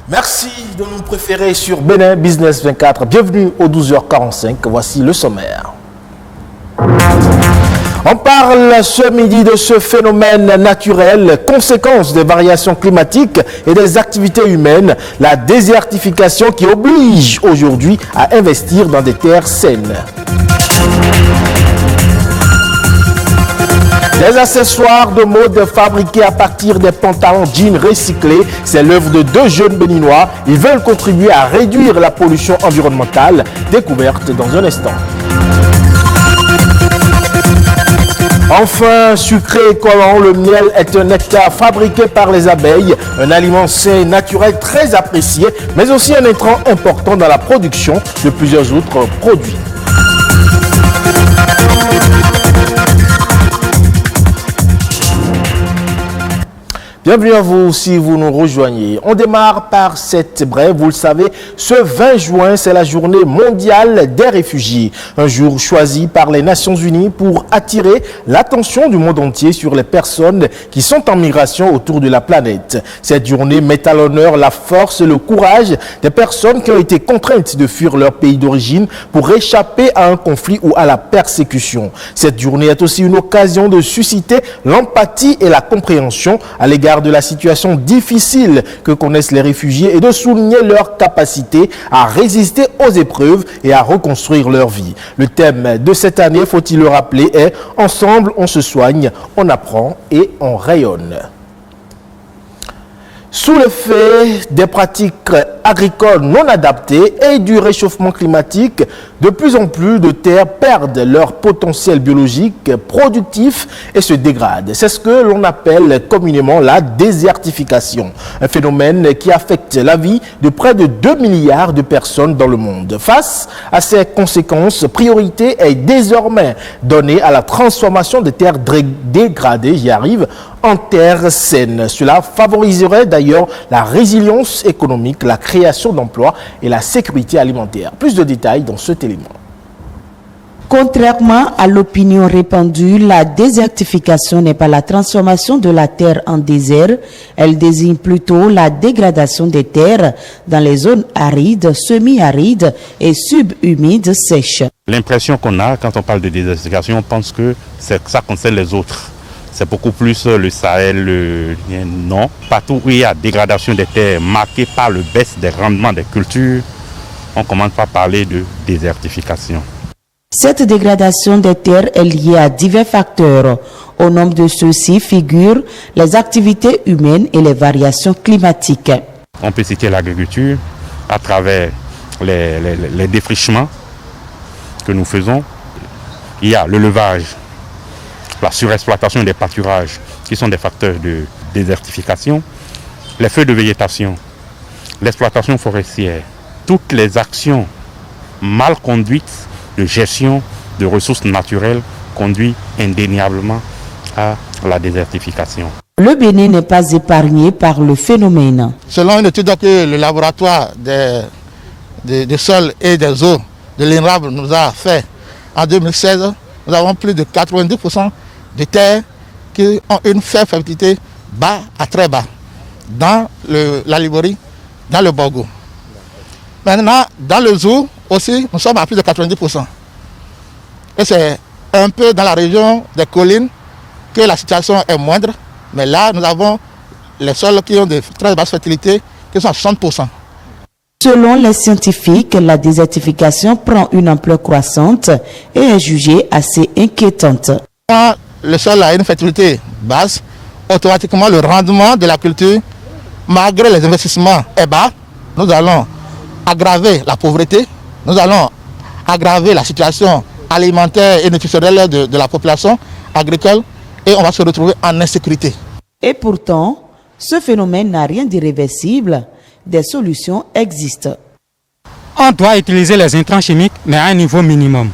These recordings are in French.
Merci de nous préférer sur Bénin Business 24. Bienvenue aux 12h45. Voici le sommaire. On parle ce midi de ce phénomène naturel, conséquence des variations climatiques et des activités humaines, la désertification qui oblige aujourd'hui à investir dans des terres saines. Des accessoires de mode fabriqués à partir des pantalons jeans recyclés, c'est l'œuvre de deux jeunes béninois. Ils veulent contribuer à réduire la pollution environnementale. Découverte dans un instant. Enfin, sucré et collant, le miel est un nectar fabriqué par les abeilles, un aliment sain et naturel très apprécié, mais aussi un intrant important dans la production de plusieurs autres produits. Bienvenue à vous si vous nous rejoignez. On démarre par cette brève. Vous le savez, ce 20 juin, c'est la journée mondiale des réfugiés. Un jour choisi par les Nations Unies pour attirer l'attention du monde entier sur les personnes qui sont en migration autour de la planète. Cette journée met à l'honneur la force et le courage des personnes qui ont été contraintes de fuir leur pays d'origine pour échapper à un conflit ou à la persécution. Cette journée est aussi une occasion de susciter l'empathie et la compréhension à l'égard de la situation difficile que connaissent les réfugiés et de souligner leur capacité à résister aux épreuves et à reconstruire leur vie. Le thème de cette année, faut-il le rappeler, est « Ensemble, on se soigne, on apprend et on rayonne ». Sous l'effet des pratiques agricoles non adaptées et du réchauffement climatique, de plus en plus de terres perdent leur potentiel biologique productif et se dégradent. C'est ce que l'on appelle communément la désertification, un phénomène qui affecte la vie de près de 2 milliards de personnes dans le monde. Face à ces conséquences, priorité est désormais donnée à la transformation des terres dégradées, en terres saines. Cela favoriserait d'ailleurs la résilience économique, la création d'emplois et la sécurité alimentaire. Plus de détails dans cet élément. Contrairement à l'opinion répandue, la désertification n'est pas la transformation de la terre en désert. Elle désigne plutôt la dégradation des terres dans les zones arides, semi-arides et subhumides sèches. L'impression qu'on a quand on parle de désertification, on pense que ça concerne les autres. C'est beaucoup plus le Sahel, non. Partout où il y a dégradation des terres marquée par le baisse des rendements des cultures, on commence par parler de désertification. Cette dégradation des terres est liée à divers facteurs. Au nombre de ceux-ci figurent les activités humaines et les variations climatiques. On peut citer l'agriculture à travers les défrichements que nous faisons. Il y a le levage, la surexploitation des pâturages qui sont des facteurs de désertification, les feux de végétation, l'exploitation forestière, toutes les actions mal conduites de gestion de ressources naturelles conduisent indéniablement à la désertification. Le Bénin n'est pas épargné par le phénomène. Selon une étude que le laboratoire des sols et des eaux de l'INRAB nous a fait en 2016, nous avons plus de 90% de terres qui ont une faible fertilité bas à très bas dans la Liborie, dans le Borgo. Maintenant, dans le Zou aussi, nous sommes à plus de 90%. Et c'est un peu dans la région des collines que la situation est moindre, mais là, nous avons les sols qui ont de très basses fertilités qui sont à 60%. Selon les scientifiques, la désertification prend une ampleur croissante et est jugée assez inquiétante. Quand le sol a une fertilité basse, automatiquement le rendement de la culture, malgré les investissements, est bas. Nous allons aggraver la pauvreté, nous allons aggraver la situation alimentaire et nutritionnelle de la population agricole et on va se retrouver en insécurité. Et pourtant, ce phénomène n'a rien d'irréversible. Des solutions existent. On doit utiliser les intrants chimiques, mais à un niveau minimum.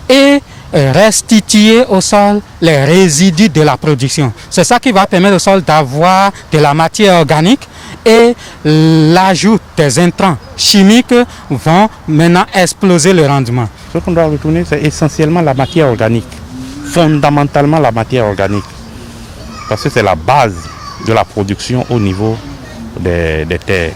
Et restituer au sol les résidus de la production. C'est ça qui va permettre au sol d'avoir de la matière organique et l'ajout des intrants chimiques vont maintenant exploser le rendement. Ce qu'on doit retourner, c'est essentiellement la matière organique, fondamentalement la matière organique, parce que c'est la base de la production au niveau des terres.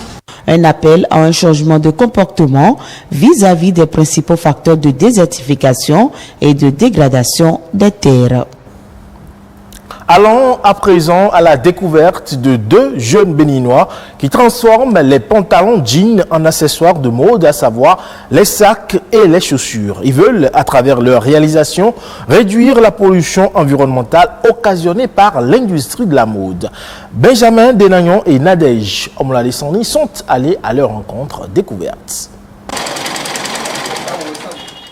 Un appel à un changement de comportement vis-à-vis des principaux facteurs de désertification et de dégradation des terres. Allons à présent à la découverte de deux jeunes béninois qui transforment les pantalons jeans en accessoires de mode, à savoir les sacs et les chaussures. Ils veulent, à travers leur réalisation, réduire la pollution environnementale occasionnée par l'industrie de la mode. Benjamin Denagnon et Nadège Omladesani sont allés à leur rencontre découverte.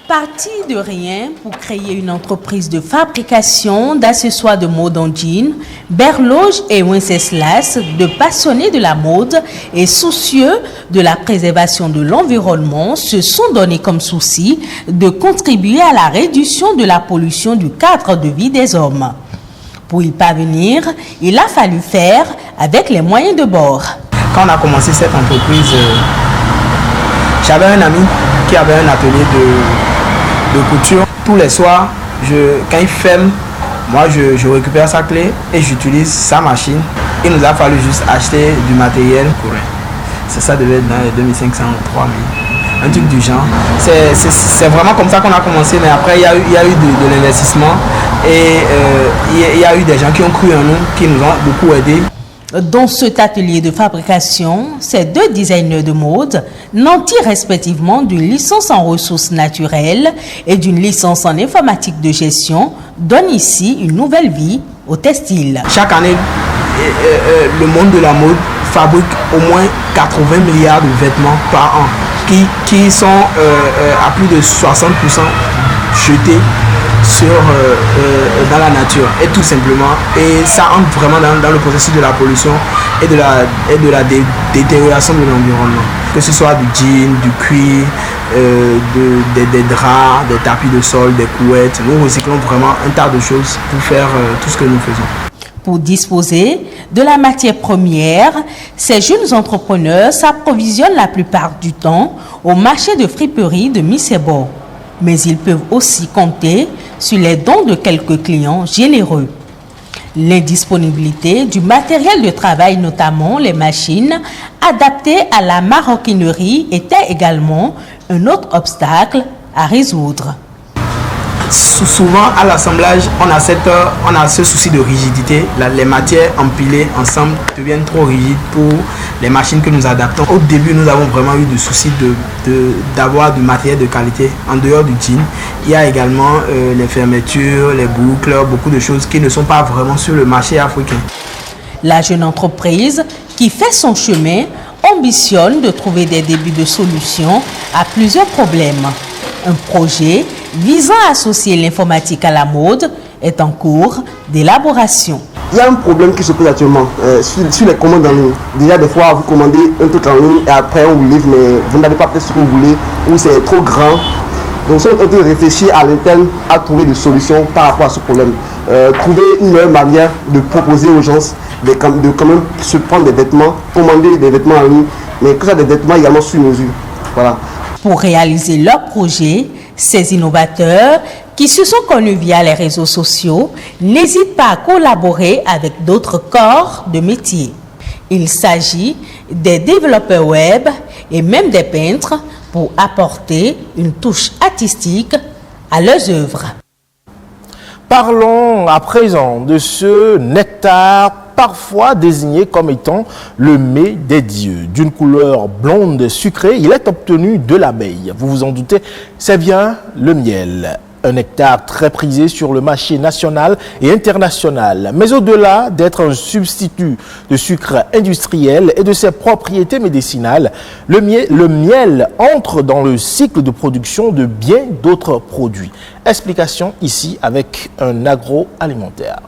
Parti de rien pour créer une entreprise de fabrication d'accessoires de mode en jean, Berloge et Wenceslas, deux passionnés de la mode et soucieux de la préservation de l'environnement, se sont donnés comme souci de contribuer à la réduction de la pollution du cadre de vie des hommes. Pour y parvenir, il a fallu faire avec les moyens de bord. Quand on a commencé cette entreprise, j'avais un ami qui avait un atelier de couture. Tous les soirs, quand il ferme, moi je récupère sa clé et j'utilise sa machine. Il nous a fallu juste acheter du matériel. Ça devait être dans les 2500 ou 3000. Un truc du genre. C'est vraiment comme ça qu'on a commencé, mais après il y a eu de l'investissement et il y a eu des gens qui ont cru en nous, qui nous ont beaucoup aidés. Dans cet atelier de fabrication, ces deux designers de mode, nantis respectivement d'une licence en ressources naturelles et d'une licence en informatique de gestion, donnent ici une nouvelle vie au textile. Chaque année, le monde de la mode fabrique au moins 80 milliards de vêtements par an qui sont à plus de 60% jetés dans la nature, et tout simplement, et ça entre vraiment dans le processus de la pollution et de la détérioration de l'environnement, que ce soit du jean, du cuir, des draps, des tapis de sol, des couettes. Nous recyclons vraiment un tas de choses pour faire tout ce que nous faisons. Pour disposer de la matière première, ces jeunes entrepreneurs s'approvisionnent la plupart du temps au marché de friperie de Missebo. Mais ils peuvent aussi compter sur les dons de quelques clients généreux. L'indisponibilité du matériel de travail, notamment les machines adaptées à la maroquinerie, était également un autre obstacle à résoudre. Souvent à l'assemblage, on a ce souci de rigidité. Les matières empilées ensemble deviennent trop rigides pour les machines que nous adaptons. Au début, nous avons vraiment eu du souci d'avoir du matériel de qualité. En dehors du jean, il y a également les fermetures, les boucles, beaucoup de choses qui ne sont pas vraiment sur le marché africain. La jeune entreprise qui fait son chemin ambitionne de trouver des débuts de solutions à plusieurs problèmes. Un projet visant à associer l'informatique à la mode est en cours d'élaboration. Il y a un problème qui se pose actuellement sur les commandes en ligne. Déjà, des fois, vous commandez un truc en ligne et après on vous livre, mais vous n'avez pas peut-être ce que vous voulez ou c'est trop grand. Donc, nous sommes en train de réfléchir à l'interne à trouver des solutions par rapport à ce problème. Trouver une meilleure manière de proposer aux gens de quand même se prendre des vêtements, commander des vêtements en ligne, mais que ce soit des vêtements également sur mesure. Voilà. Pour réaliser leur projet, ces innovateurs, qui se sont connus via les réseaux sociaux, n'hésitent pas à collaborer avec d'autres corps de métier. Il s'agit des développeurs web et même des peintres pour apporter une touche artistique à leurs œuvres. Parlons à présent de ce nectar parfois désigné comme étant le mets des dieux. D'une couleur blonde sucrée, il est obtenu de l'abeille. Vous vous en doutez, c'est bien le miel. Un nectar très prisé sur le marché national et international. Mais au-delà d'être un substitut de sucre industriel et de ses propriétés médicinales, le miel entre dans le cycle de production de bien d'autres produits. Explication ici avec un agroalimentaire.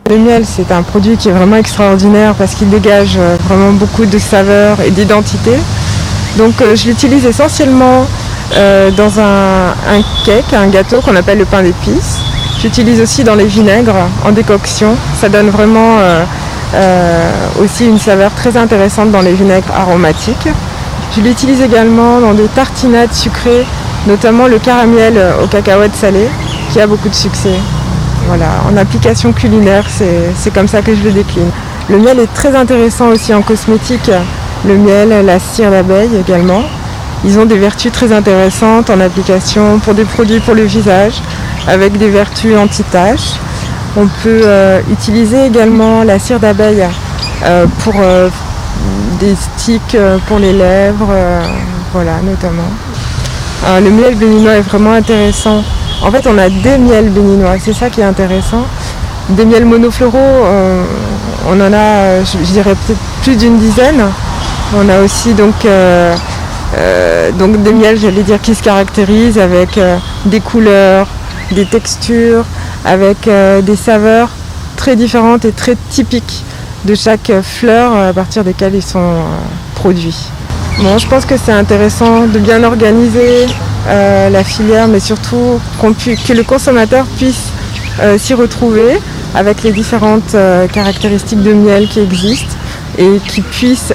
Le miel, c'est un produit qui est vraiment extraordinaire parce qu'il dégage vraiment beaucoup de saveurs et d'identité. Donc je l'utilise essentiellement dans un cake, un gâteau qu'on appelle le pain d'épices. J'utilise aussi dans les vinaigres en décoction. Ça donne vraiment aussi une saveur très intéressante dans les vinaigres aromatiques. Je l'utilise également dans des tartinades sucrées, notamment le caramiel aux cacahuètes salées, qui a beaucoup de succès. Voilà, en application culinaire, c'est comme ça que je le décline. Le miel est très intéressant aussi en cosmétique. Le miel, la cire d'abeille également. Ils ont des vertus très intéressantes en application pour des produits pour le visage, avec des vertus anti-taches. On peut utiliser également la cire d'abeille pour des sticks pour les lèvres, voilà, notamment. Le miel béninois est vraiment intéressant. En fait, on a des miels béninois, c'est ça qui est intéressant. Des miels monofloraux, on en a, je dirais peut-être plus d'une dizaine. On a aussi donc des miels, j'allais dire, qui se caractérisent avec des couleurs, des textures, avec des saveurs très différentes et très typiques de chaque fleur à partir desquelles ils sont produits. Bon, je pense que c'est intéressant de bien organiser la filière, mais surtout que le consommateur puisse s'y retrouver avec les différentes caractéristiques de miel qui existent et qui puisse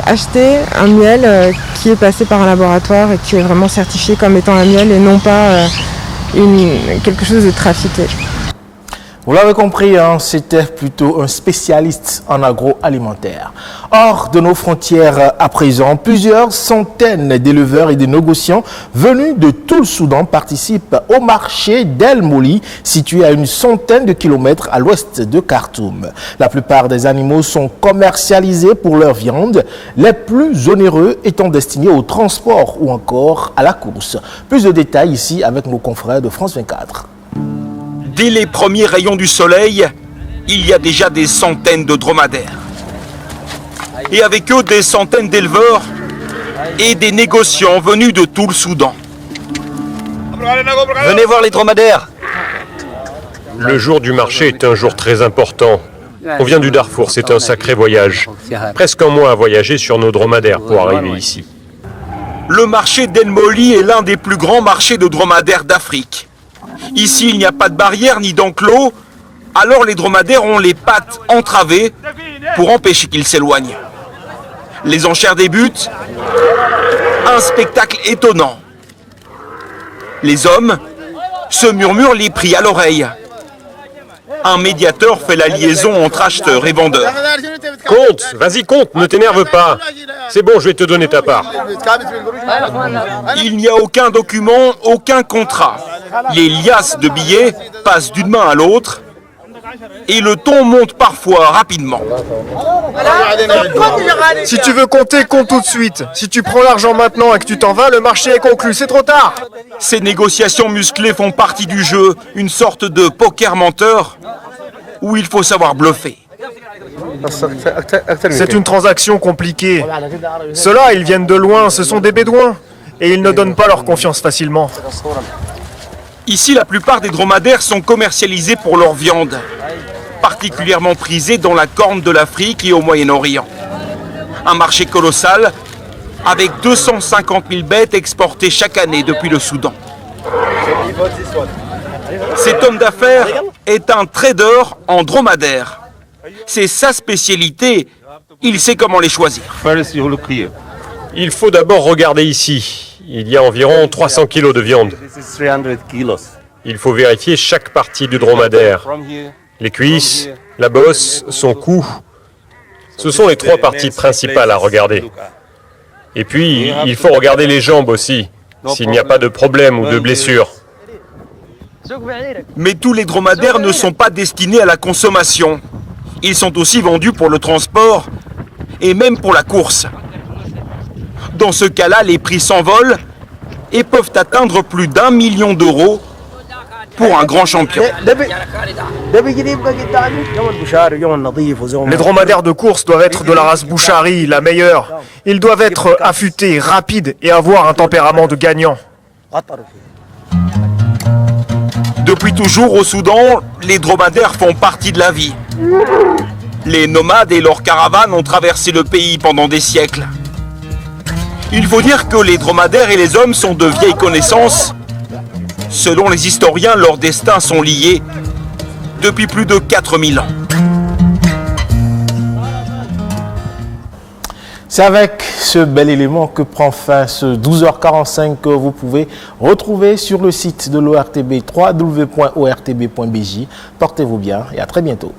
acheter un miel qui est passé par un laboratoire et qui est vraiment certifié comme étant un miel et non pas quelque chose de trafiqué. Vous l'avez compris, c'était plutôt un spécialiste en agroalimentaire. Hors de nos frontières à présent, plusieurs centaines d'éleveurs et de négociants venus de tout le Soudan participent au marché d'El Moli, situé à une centaine de kilomètres à l'ouest de Khartoum. La plupart des animaux sont commercialisés pour leur viande, les plus onéreux étant destinés au transport ou encore à la course. Plus de détails ici avec nos confrères de France 24. Dès les premiers rayons du soleil, il y a déjà des centaines de dromadaires. Et avec eux, des centaines d'éleveurs et des négociants venus de tout le Soudan. Venez voir les dromadaires. Le jour du marché est un jour très important. On vient du Darfour, c'est un sacré voyage. Presque un mois à voyager sur nos dromadaires pour arriver ici. Le marché d'El Moli est l'un des plus grands marchés de dromadaires d'Afrique. Ici, il n'y a pas de barrière ni d'enclos, alors les dromadaires ont les pattes entravées pour empêcher qu'ils s'éloignent. Les enchères débutent, un spectacle étonnant. Les hommes se murmurent les prix à l'oreille. Un médiateur fait la liaison entre acheteurs et vendeurs. Compte, vas-y compte, ne t'énerve pas. C'est bon, je vais te donner ta part. Il n'y a aucun document, aucun contrat. Les liasses de billets passent d'une main à l'autre et le ton monte parfois rapidement. Si tu veux compter, compte tout de suite. Si tu prends l'argent maintenant et que tu t'en vas, le marché est conclu, c'est trop tard. Ces négociations musclées font partie du jeu, une sorte de poker menteur où il faut savoir bluffer. C'est une transaction compliquée. Ceux-là, ils viennent de loin, ce sont des bédouins. Et ils ne donnent pas leur confiance facilement. Ici, la plupart des dromadaires sont commercialisés pour leur viande, particulièrement prisée dans la Corne de l'Afrique et au Moyen-Orient. Un marché colossal avec 250 000 bêtes exportées chaque année depuis le Soudan. Cet homme d'affaires est un trader en dromadaires. C'est sa spécialité, il sait comment les choisir. Il faut d'abord regarder ici. Il y a environ 300 kilos de viande. Il faut vérifier chaque partie du dromadaire. Les cuisses, la bosse, son cou. Ce sont les trois parties principales à regarder. Et puis, il faut regarder les jambes aussi, s'il n'y a pas de problème ou de blessure. Mais tous les dromadaires ne sont pas destinés à la consommation. Ils sont aussi vendus pour le transport et même pour la course. Dans ce cas-là, les prix s'envolent et peuvent atteindre plus d'1 million d'euros pour un grand champion. Les dromadaires de course doivent être de la race Bouchari, la meilleure. Ils doivent être affûtés, rapides et avoir un tempérament de gagnant. Depuis toujours au Soudan, les dromadaires font partie de la vie. Les nomades et leurs caravanes ont traversé le pays pendant des siècles. Il faut dire que les dromadaires et les hommes sont de vieilles connaissances. Selon les historiens, leurs destins sont liés depuis plus de 4000 ans. C'est avec ce bel élément que prend fin ce 12h45 que vous pouvez retrouver sur le site de l'ORTB, www.ortb.bj. Portez-vous bien et à très bientôt.